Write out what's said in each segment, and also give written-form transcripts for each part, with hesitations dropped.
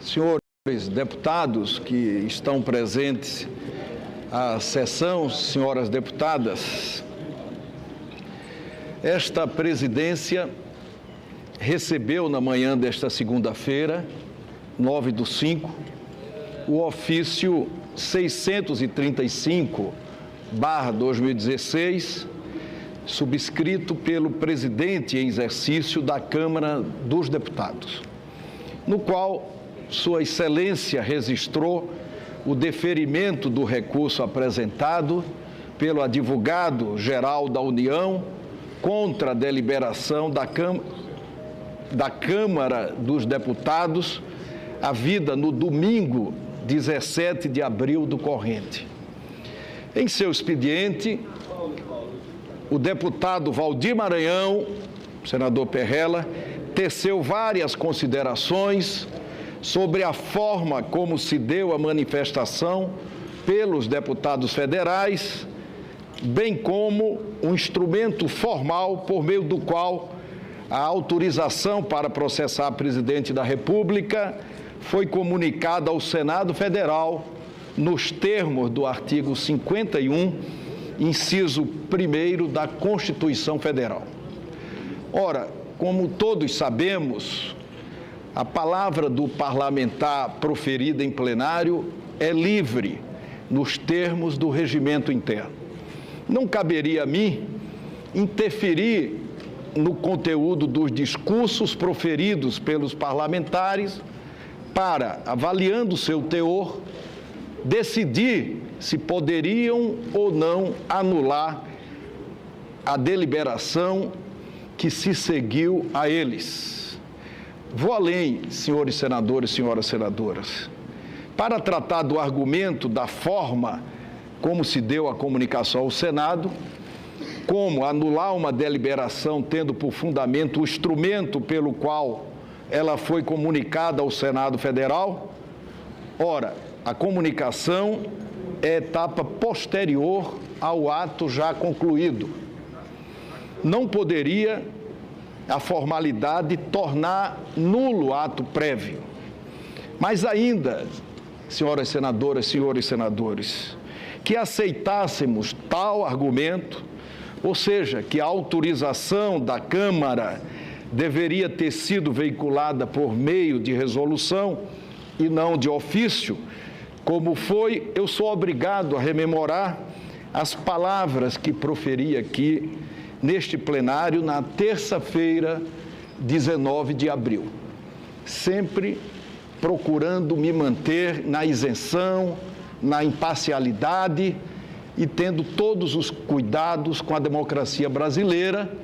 Senhores deputados que estão presentes à sessão, senhoras deputadas, esta presidência recebeu na manhã desta segunda-feira, 9/5, o ofício 635/2016, subscrito pelo presidente em exercício da Câmara dos Deputados, no qual Sua Excelência registrou o deferimento do recurso apresentado pelo advogado-geral da União contra a deliberação da Câmara dos Deputados, havida no domingo 17 de abril do corrente. Em seu expediente, o deputado Valdir Maranhão, senador Perrella, teceu várias considerações sobre a forma como se deu a manifestação pelos deputados federais, bem como um instrumento formal por meio do qual a autorização para processar a presidente da República foi comunicada ao Senado Federal nos termos do artigo 51, inciso 1º da Constituição Federal. Ora, como todos sabemos, a palavra do parlamentar proferida em plenário é livre nos termos do regimento interno. Não caberia a mim interferir no conteúdo dos discursos proferidos pelos parlamentares para, avaliando seu teor, decidir se poderiam ou não anular a deliberação que se seguiu a eles. Vou além, senhores senadores e senhoras senadoras, para tratar do argumento da forma como se deu a comunicação ao Senado, como anular uma deliberação tendo por fundamento o instrumento pelo qual ela foi comunicada ao Senado Federal. Ora, a comunicação é etapa posterior ao ato já concluído. Não poderia a formalidade tornar nulo o ato prévio. Mas ainda, senhoras senadoras, senhores senadores, que aceitássemos tal argumento, ou seja, que a autorização da Câmara deveria ter sido veiculada por meio de resolução e não de ofício, como foi, eu sou obrigado a rememorar as palavras que proferi aqui neste plenário na terça-feira, 19 de abril, sempre procurando me manter na isenção, na imparcialidade e tendo todos os cuidados com a democracia brasileira,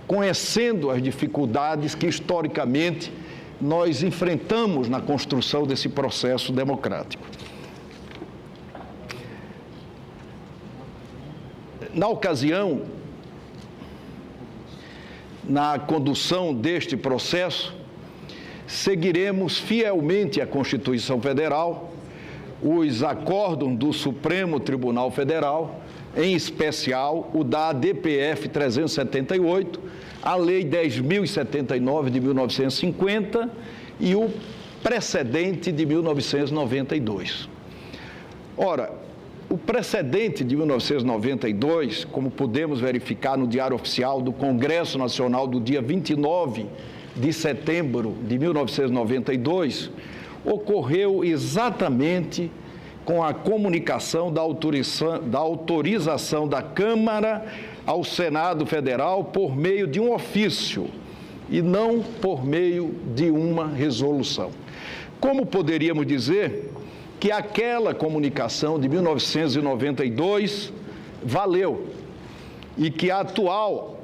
conhecendo as dificuldades que historicamente nós enfrentamos na construção desse processo democrático. Na ocasião, na condução deste processo, seguiremos fielmente a Constituição Federal, os acórdãos do Supremo Tribunal Federal, em especial o da ADPF 378, a Lei 10.079 de 1950 e o precedente de 1992. Ora, o precedente de 1992, como podemos verificar no Diário Oficial do Congresso Nacional do dia 29 de setembro de 1992, ocorreu exatamente com a comunicação da autorização da Câmara ao Senado Federal por meio de um ofício e não por meio de uma resolução. Como poderíamos dizer que aquela comunicação de 1992 valeu e que a atual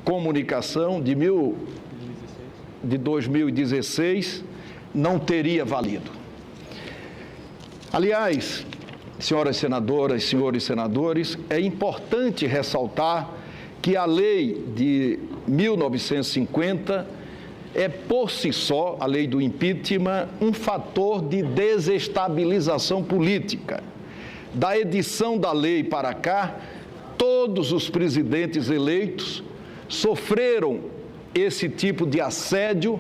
comunicação de 2016 não teria valido. Aliás, senhoras senadoras, senhores senadores, é importante ressaltar que a lei de 1950 é, por si só, a lei do impeachment, um fator de desestabilização política. Da edição da lei para cá, todos os presidentes eleitos sofreram esse tipo de assédio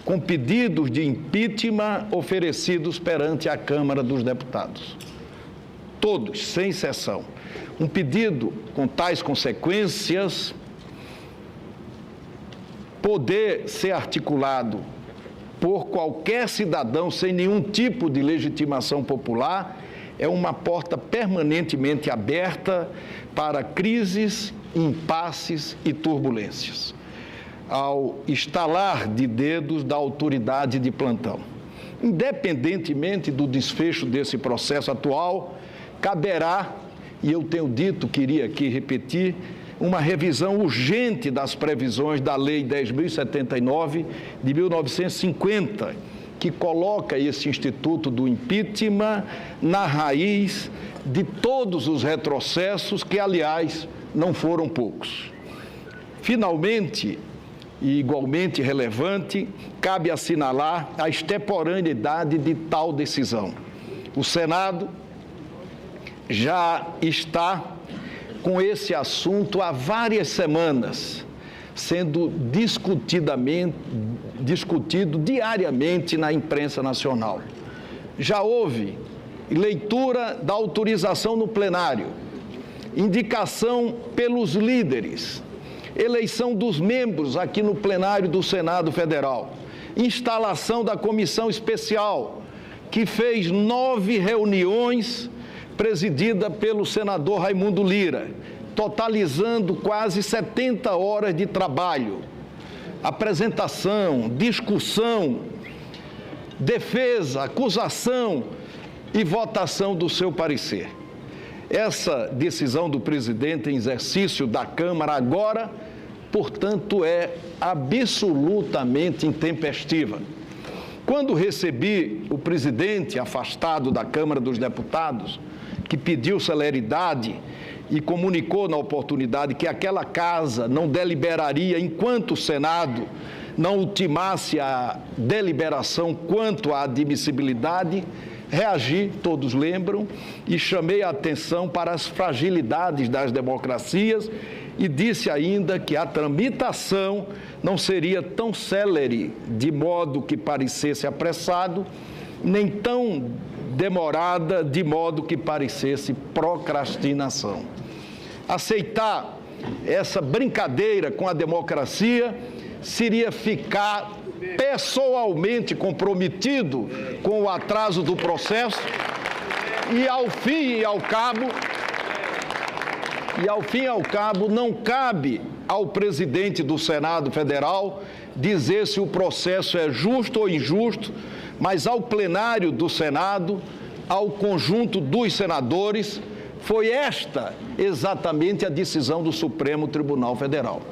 com pedidos de impeachment oferecidos perante a Câmara dos Deputados. Todos, sem exceção. Um pedido com tais consequências poder ser articulado por qualquer cidadão sem nenhum tipo de legitimação popular é uma porta permanentemente aberta para crises, impasses e turbulências, ao estalar de dedos da autoridade de plantão. Independentemente do desfecho desse processo atual, caberá, e eu tenho dito, queria aqui repetir, uma revisão urgente das previsões da Lei 10.079 de 1950, que coloca esse instituto do impeachment na raiz de todos os retrocessos, que, aliás, não foram poucos. Finalmente, e igualmente relevante, cabe assinalar a extemporaneidade de tal decisão. O Senado já está com esse assunto há várias semanas, sendo discutido diariamente na imprensa nacional. Já houve leitura da autorização no plenário, indicação pelos líderes, eleição dos membros aqui no plenário do Senado Federal, instalação da comissão especial, que fez 9 reuniões presidida pelo senador Raimundo Lira, totalizando quase 70 horas de trabalho, apresentação, discussão, defesa, acusação e votação do seu parecer. Essa decisão do presidente em exercício da Câmara agora, portanto, é absolutamente intempestiva. Quando recebi o presidente afastado da Câmara dos Deputados, que pediu celeridade e comunicou na oportunidade que aquela casa não deliberaria enquanto o Senado não ultimasse a deliberação quanto à admissibilidade, reagi, todos lembram, e chamei a atenção para as fragilidades das democracias e disse ainda que a tramitação não seria tão célere, de modo que parecesse apressado, nem tão demorada, de modo que parecesse procrastinação. Aceitar essa brincadeira com a democracia seria ficar pessoalmente comprometido com o atraso do processo e, ao fim e ao cabo, não cabe ao presidente do Senado Federal dizer se o processo é justo ou injusto, mas ao plenário do Senado, ao conjunto dos senadores, foi esta exatamente a decisão do Supremo Tribunal Federal.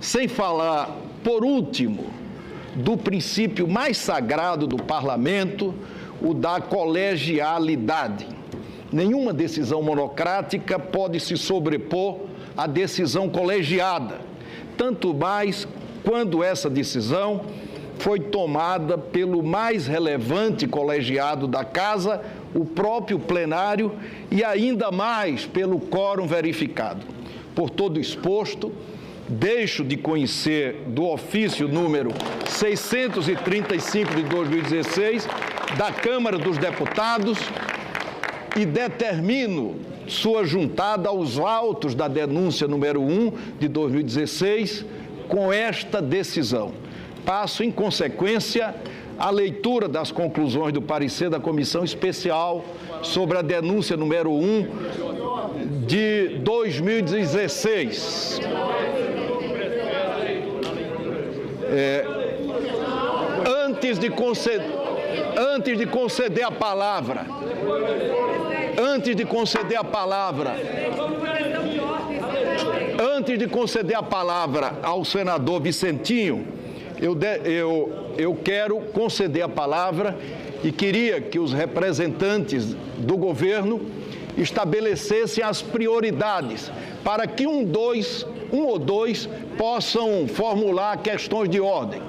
Sem falar, por último, do princípio mais sagrado do parlamento, o da colegialidade. Nenhuma decisão monocrática pode se sobrepor à decisão colegiada, tanto mais quando essa decisão foi tomada pelo mais relevante colegiado da Casa, o próprio plenário, e ainda mais pelo quórum verificado. Por todo exposto, deixo de conhecer do ofício número 635 de 2016 da Câmara dos Deputados e determino sua juntada aos autos da denúncia número 1 de 2016 com esta decisão. Passo, em consequência, a leitura das conclusões do parecer da Comissão Especial sobre a denúncia número 1 de 2016. Antes de conceder a palavra ao senador Vicentinho, eu quero conceder a palavra e queria que os representantes do governo estabelecessem as prioridades para que um ou dois possam formular questões de ordem.